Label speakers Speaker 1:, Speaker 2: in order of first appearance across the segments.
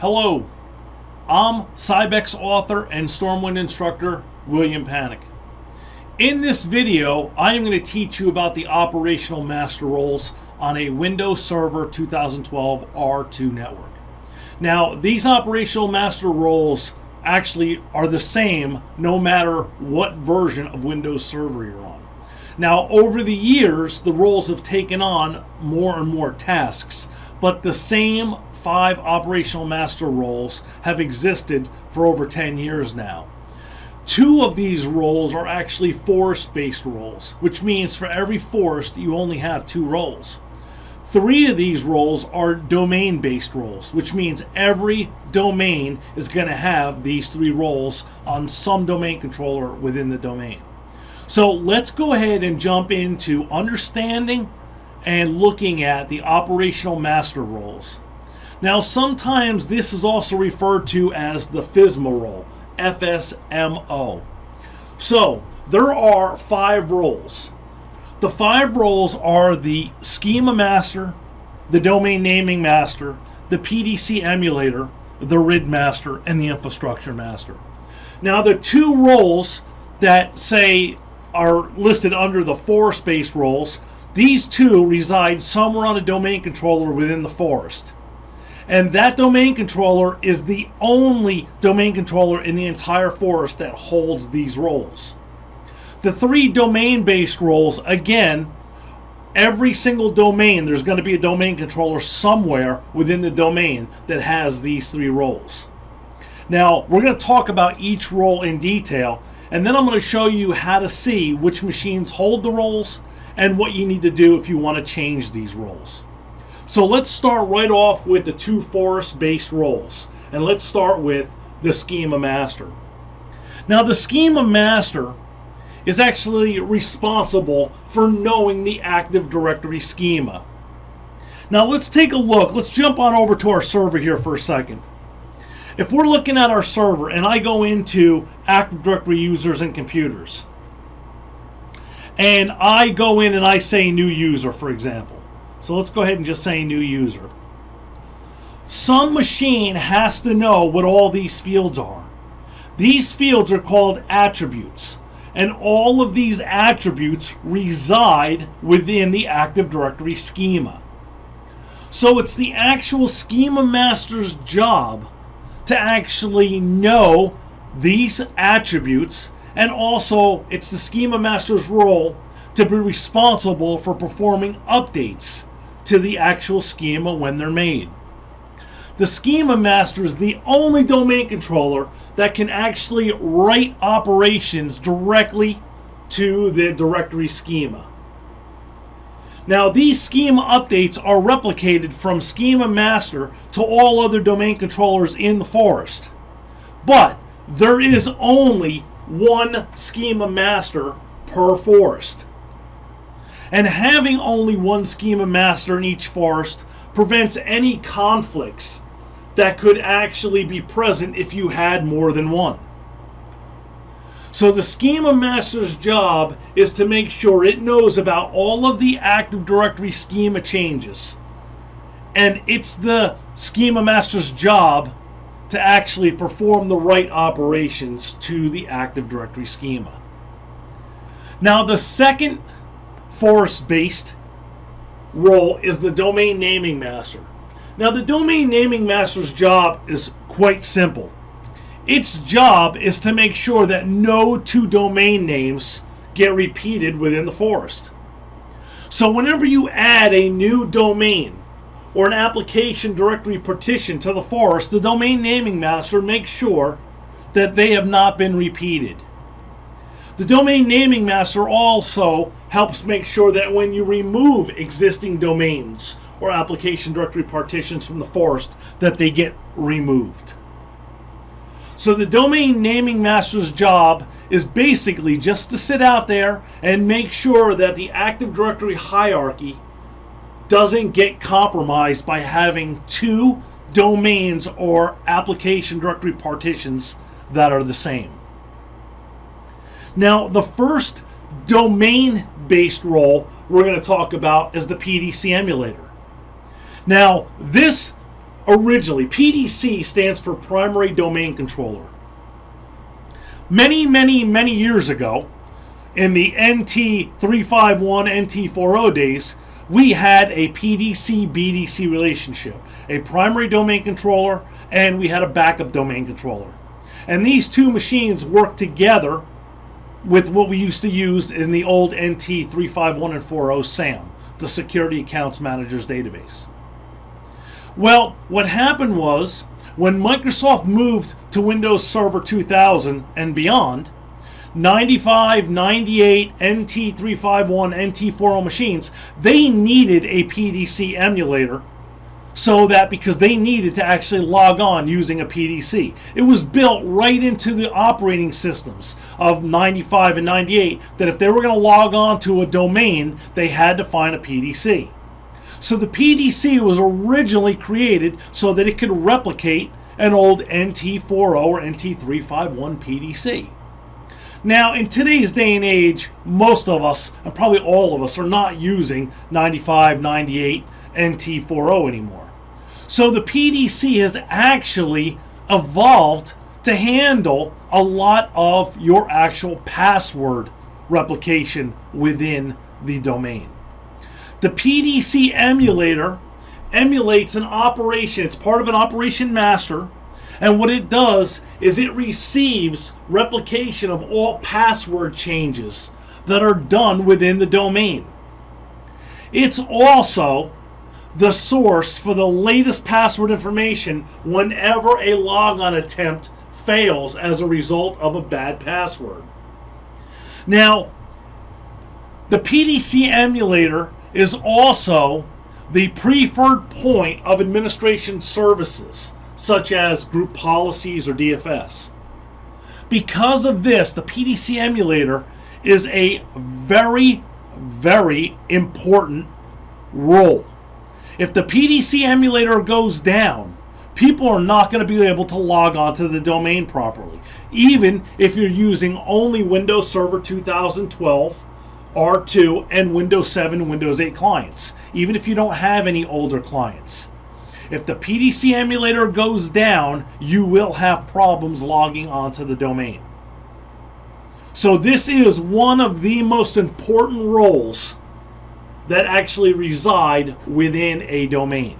Speaker 1: Hello, I'm Cybex author and Stormwind instructor William Panek. In this video, I am going to teach you about the operational master roles on a Windows Server 2012 R2 network. Now, these operational master roles actually are the same no matter what version of Windows Server you're on. Now, over the years, the roles have taken on more and more tasks, but the same 5 operational master roles have existed for over 10 years now. 2 of these roles are actually forest-based roles, which means for every forest you only have 2 roles. 3 of these roles are domain-based roles, which means every domain is going to have these 3 roles on some domain controller within the domain. So let's go ahead and jump into understanding and looking at the operational master roles. Now, sometimes this is also referred to as the FSMO role, FSMO. So there are 5 roles. The 5 roles are the Schema Master, the Domain Naming Master, the PDC Emulator, the RID Master, and the Infrastructure Master. Now, the 2 roles that say are listed under the forest-based roles, these 2 reside somewhere on a domain controller within the forest. And that domain controller is the only domain controller in the entire forest that holds these roles. The 3 domain-based roles, again, every single domain, there's going to be a domain controller somewhere within the domain that has these 3 roles. Now, we're going to talk about each role in detail, and then I'm going to show you how to see which machines hold the roles and what you need to do if you want to change these roles. So let's start right off with the 2 forest-based roles, and let's start with the Schema Master. Now, the Schema Master is actually responsible for knowing the Active Directory schema. Now, let's take a look. Let's jump on over to our server here for a second. If we're looking at our server and I go into Active Directory users and computers, and I go in and I say new user, for example. So let's go ahead and just say new user. Some machine has to know what all these fields are. These fields are called attributes, and all of these attributes reside within the Active Directory schema. So it's the actual Schema Master's job to actually know these attributes, and also it's the Schema Master's role to be responsible for performing updates to the actual schema when they're made. The Schema Master is the only domain controller that can actually write operations directly to the directory schema. Now, these schema updates are replicated from Schema Master to all other domain controllers in the forest. But there is only one Schema Master per forest. And having only one Schema Master in each forest prevents any conflicts that could actually be present if you had more than one. So the Schema Master's job is to make sure it knows about all of the Active Directory schema changes. And it's the Schema Master's job to actually perform the right operations to the Active Directory schema. Now, the second forest-based role is the Domain Naming Master. Now, the Domain Naming Master's job is quite simple. Its job is to make sure that no 2 domain names get repeated within the forest. So whenever you add a new domain or an application directory partition to the forest, the Domain Naming Master makes sure that they have not been repeated. The Domain Naming Master also helps make sure that when you remove existing domains or application directory partitions from the forest, that they get removed. So the Domain Naming Master's job is basically just to sit out there and make sure that the Active Directory hierarchy doesn't get compromised by having 2 domains or application directory partitions that are the same. Now, the first domain-based role we're going to talk about is the PDC Emulator. Now, this originally, PDC stands for Primary Domain Controller. Many years ago, in the NT351, NT40 days, we had a PDC-BDC relationship, a primary domain controller, and we had a backup domain controller. And these two machines worked together with what we used to use in the old NT351 and 40 SAM, the Security Accounts Manager's database. Well, what happened was, when Microsoft moved to Windows Server 2000 and beyond, 95, 98, NT351, NT40 machines, they needed a PDC emulator so that because they needed to actually log on using a PDC. It was built right into the operating systems of 95 and 98 that if they were going to log on to a domain, they had to find a PDC. So the PDC was originally created so that it could replicate an old NT40 or NT351 PDC. Now, in today's day and age, most of us, and probably all of us, are not using 95, 98, NT40 anymore. So the PDC has actually evolved to handle a lot of your actual password replication within the domain. The PDC emulator emulates an operation. It's part of an operation master. And what it does is it receives replication of all password changes that are done within the domain. It's also the source for the latest password information whenever a logon attempt fails as a result of a bad password. Now, the PDC emulator is also the preferred point of administration services, such as group policies or DFS. Because of this, the PDC emulator is a very important role. If the PDC emulator goes down, people are not going to be able to log on to the domain properly, even if you're using only Windows Server 2012, R2, and Windows 7 and Windows 8 clients, even if you don't have any older clients. If the PDC emulator goes down, you will have problems logging onto the domain. So this is one of the most important roles that actually reside within a domain.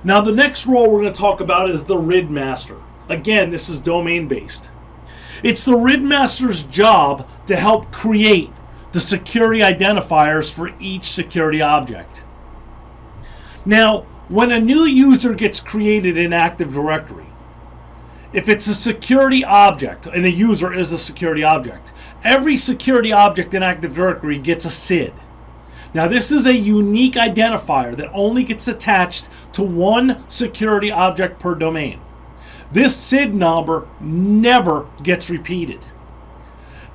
Speaker 1: Now the next role we're going to talk about is the RID Master. Again, this is domain based. It's the RID Master's job to help create the security identifiers for each security object. Now, when a new user gets created in Active Directory, if it's a security object, and a user is a security object, every security object in Active Directory gets a SID. Now, this is a unique identifier that only gets attached to one security object per domain. This SID number never gets repeated.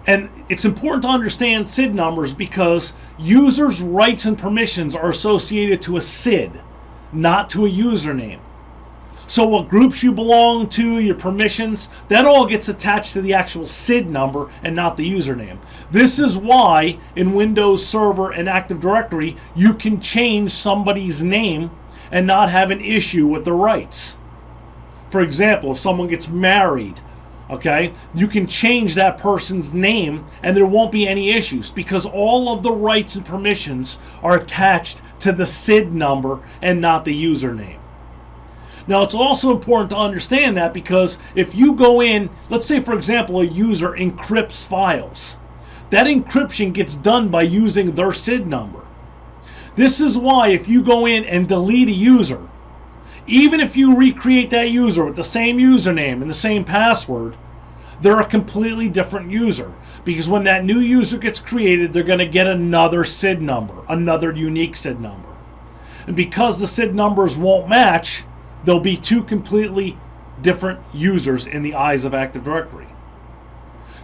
Speaker 1: And it's important to understand SID numbers because users' rights and permissions are associated to a SID, not to a username. So what groups you belong to, your permissions, that all gets attached to the actual SID number and not the username. This is why in Windows Server and Active Directory, you can change somebody's name and not have an issue with the rights. For example, if someone gets married, okay, you can change that person's name and there won't be any issues because all of the rights and permissions are attached to the SID number and not the username. Now, it's also important to understand that because if you go in, let's say, for example, a user encrypts files. That encryption gets done by using their SID number. This is why if you go in and delete a user, even if you recreate that user with the same username and the same password, they're a completely different user. Because when that new user gets created, they're going to get another SID number, another unique SID number. And because the SID numbers won't match, there'll be two completely different users in the eyes of Active Directory.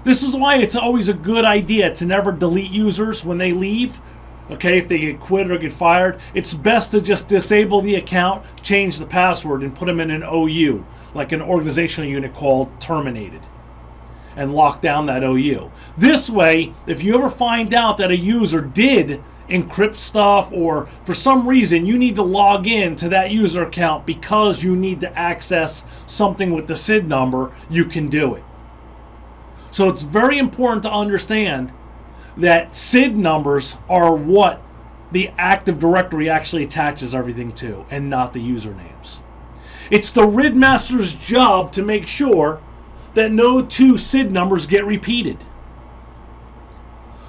Speaker 1: This is why it's always a good idea to never delete users when they leave. Okay, if they get quit or get fired, it's best to just disable the account, change the password, and put them in an OU, like an organizational unit called terminated, and lock down that OU. This way, if you ever find out that a user did encrypt stuff, or for some reason you need to log in to that user account because you need to access something with the SID number, you can do it. So it's very important to understand that SID numbers are what the Active Directory actually attaches everything to, and not the usernames. It's the RID master's job to make sure that no two SID numbers get repeated.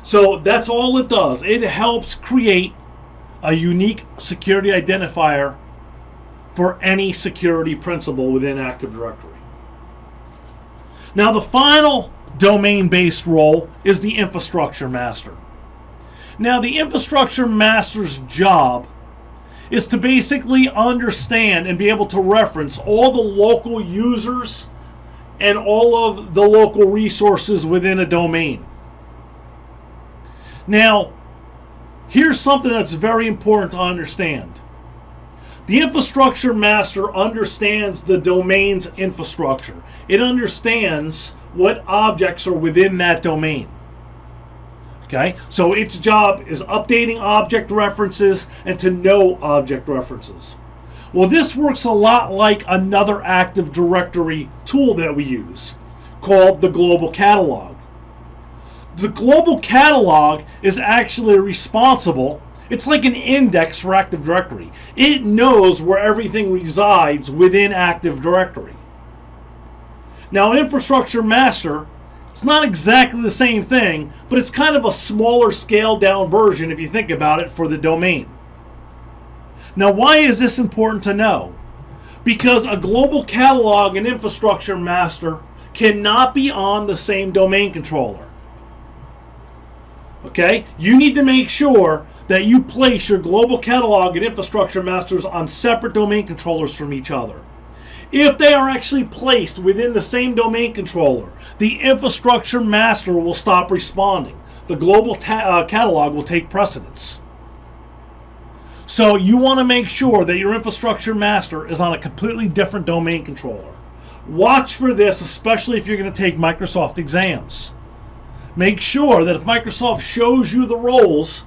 Speaker 1: So that's all it does. It helps create a unique security identifier for any security principal within Active Directory. Now, the final domain-based role is the infrastructure master. Now, the infrastructure master's job is to basically understand and be able to reference all the local users and all of the local resources within a domain. Now, here's something that's very important to understand. The infrastructure master understands the domain's infrastructure. It understands what objects are within that domain. Okay, so its job is updating object references and to know object references. Well, this works a lot like another Active Directory tool that we use called the Global Catalog. The Global Catalog is actually responsible. It's like an index for Active Directory. It knows where everything resides within Active Directory. Now, an infrastructure master, it's not exactly the same thing, but it's kind of a smaller scaled down version if you think about it for the domain. Now, why is this important to know? Because a global catalog and infrastructure master cannot be on the same domain controller. Okay? You need to make sure that you place your global catalog and infrastructure masters on separate domain controllers from each other. If they are actually placed within the same domain controller, the infrastructure master will stop responding. The global catalog will take precedence. So you want to make sure that your infrastructure master is on a completely different domain controller. Watch for this, especially if you're going to take Microsoft exams. Make sure that if Microsoft shows you the roles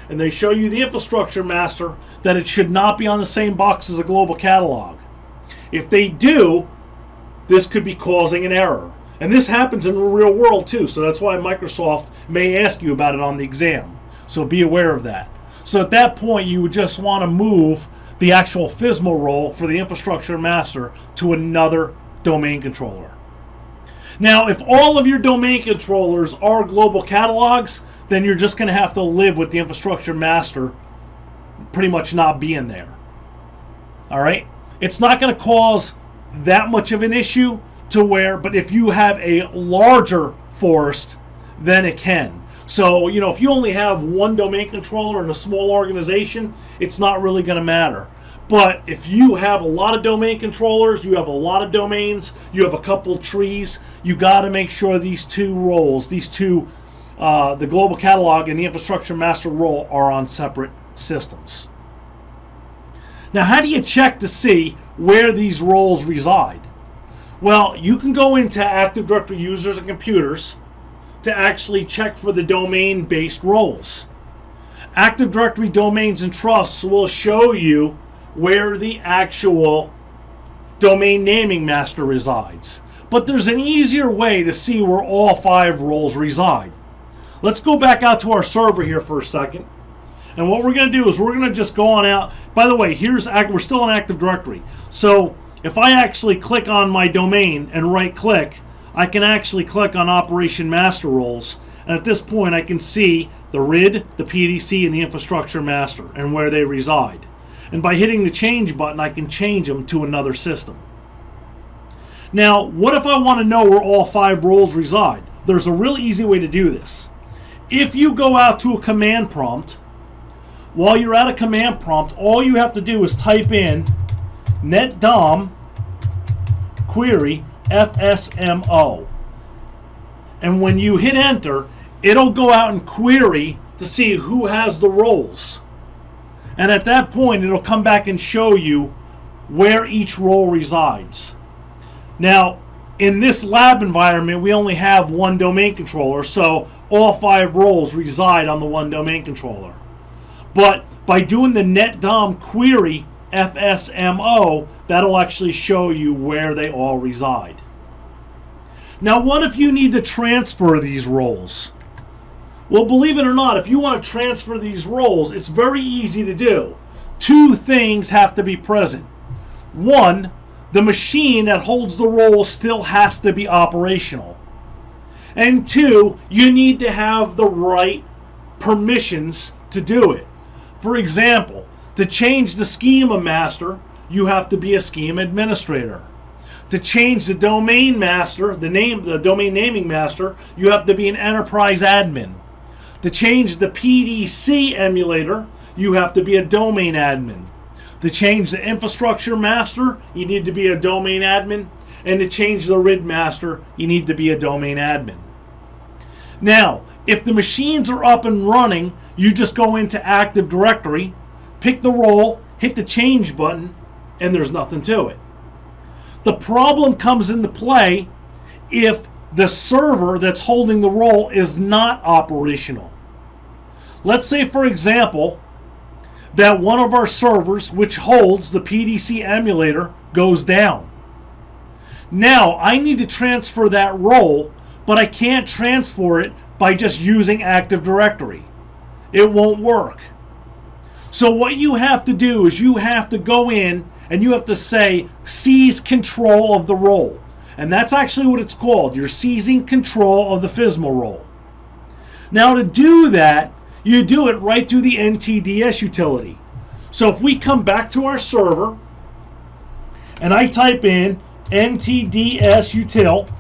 Speaker 1: and they show you the infrastructure master, that it should not be on the same box as a global catalog. If they do, this could be causing an error. And this happens in the real world too, so that's why Microsoft may ask you about it on the exam. So be aware of that. So at that point, you would just want to move the actual FSMO role for the infrastructure master to another domain controller. Now, if all of your domain controllers are global catalogs, then you're just going to have to live with the infrastructure master pretty much not being there. All right? It's not going to cause that much of an issue to where, but if you have a larger forest, then it can. So, if you only have one domain controller in a small organization, it's not really going to matter. But if you have a lot of domain controllers, you have a lot of domains, you have a couple trees, you got to make sure these two roles, the global catalog and the infrastructure master role, are on separate systems. Now, how do you check to see where these roles reside? Well, you can go into Active Directory users and computers to actually check for the domain-based roles. Active Directory domains and trusts will show you where the actual domain naming master resides. But there's an easier way to see where all 5 roles reside. Let's go back out to our server here for a second. And what we're going to do is we're going to just go on out. By the way, we're still in Active Directory. So if I actually click on my domain and right click, I can actually click on Operation Master Roles. And at this point, I can see the RID, the PDC, and the infrastructure master and where they reside. And by hitting the change button, I can change them to another system. Now, what if I want to know where all 5 roles reside? There's a really easy way to do this. If you go out to a command prompt, while you're at a command prompt, all you have to do is type in netdom query FSMO. And when you hit enter, it'll go out and query to see who has the roles. And at that point, it'll come back and show you where each role resides. Now, in this lab environment, we only have one domain controller, so all 5 roles reside on the one domain controller. But by doing the netdom query FSMO, that'll actually show you where they all reside. Now, what if you need to transfer these roles? Well, believe it or not, if you want to transfer these roles, it's very easy to do. Two things have to be present. One, the machine that holds the role still has to be operational. And two, you need to have the right permissions to do it. For example, to change the Schema Master, you have to be a Schema administrator. To change the domain master, the domain naming master, you have to be an enterprise admin. To change the PDC emulator, you have to be a domain admin. To change the infrastructure master, you need to be a domain admin. And to change the RID master, you need to be a domain admin. Now, if the machines are up and running, you just go into Active Directory, pick the role, hit the change button, and there's nothing to it. The problem comes into play if the server that's holding the role is not operational. Let's say, for example, that one of our servers, which holds the PDC emulator, goes down. Now, I need to transfer that role, but I can't transfer it by just using Active Directory. It won't work. So what you have to do is you have to go in and you have to say, seize control of the role. And that's actually what it's called. You're seizing control of the FSMO role. Now, to do that, you do it right through the NTDS utility. So if we come back to our server and I type in NTDS util,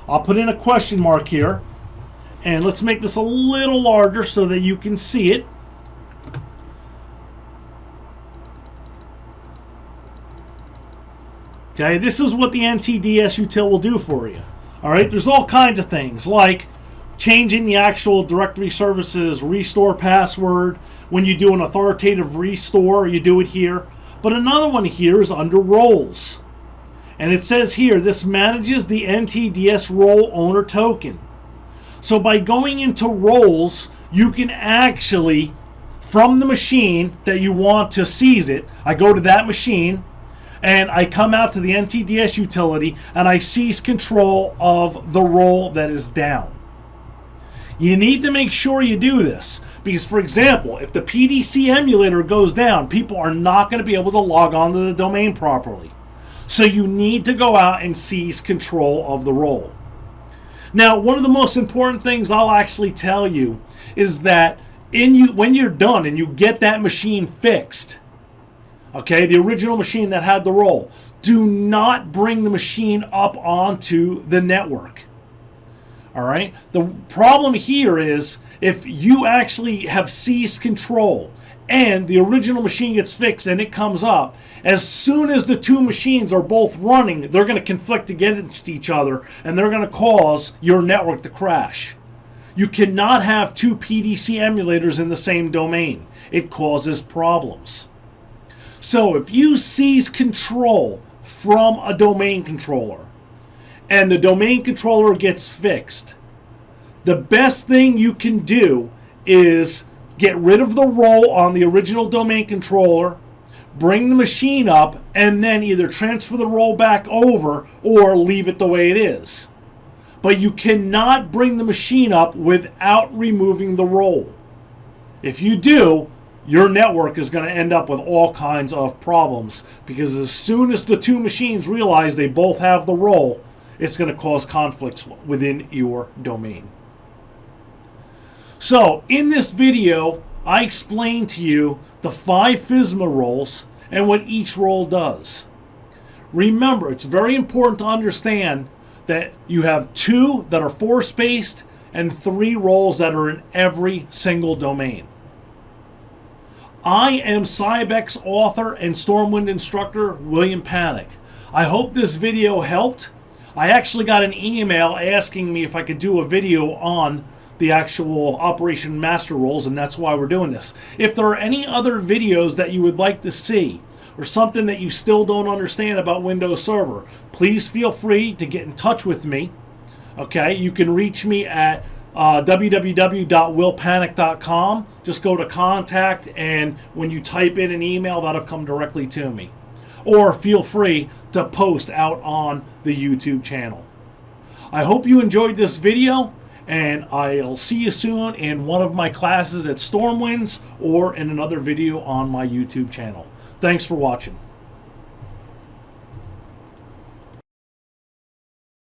Speaker 1: I'll put in a question mark here, and let's make this a little larger so that you can see it. Okay, this is what the NTDS util will do for you. All right, there's all kinds of things like changing the actual directory services restore password. When you do an authoritative restore, you do it here. But another one here is under roles. And it says here, this manages the NTDS role owner token. So by going into roles, you can actually, from the machine that you want to seize it, I go to that machine, and I come out to the NTDS utility, and I seize control of the role that is down. You need to make sure you do this, because, for example, if the PDC emulator goes down, people are not going to be able to log on to the domain properly. So you need to go out and seize control of the role. Now, one of the most important things I'll actually tell you is that when you're done and you get that machine fixed, okay, the original machine that had the role, do not bring the machine up onto the network. All right? The problem here is if you actually have seized control and the original machine gets fixed and it comes up, as soon as the two machines are both running, they're going to conflict against each other and they're going to cause your network to crash. You cannot have two PDC emulators in the same domain. It causes problems. So if you seize control from a domain controller and the domain controller gets fixed, the best thing you can do is get rid of the role on the original domain controller, bring the machine up, and then either transfer the role back over or leave it the way it is. But you cannot bring the machine up without removing the role. If you do, your network is going to end up with all kinds of problems, because as soon as the two machines realize they both have the role, it's going to cause conflicts within your domain. So in this video, I explained to you the 5 FSMO roles and what each role does. Remember, it's very important to understand that you have 2 that are force-based and 3 roles that are in every single domain. I am Cybex author and Stormwind instructor William Panek. I hope this video helped. I actually got an email asking me if I could do a video on the actual Operation Master roles, and that's why we're doing this. If there are any other videos that you would like to see, or something that you still don't understand about Windows Server, please feel free to get in touch with me. Okay, you can reach me at www.willpanek.com. Just go to contact, and when you type in an email, that'll come directly to me. Or feel free to post out on the YouTube channel. I hope you enjoyed this video, and I'll see you soon in one of my classes at Stormwinds or in another video on my YouTube channel. Thanks for watching.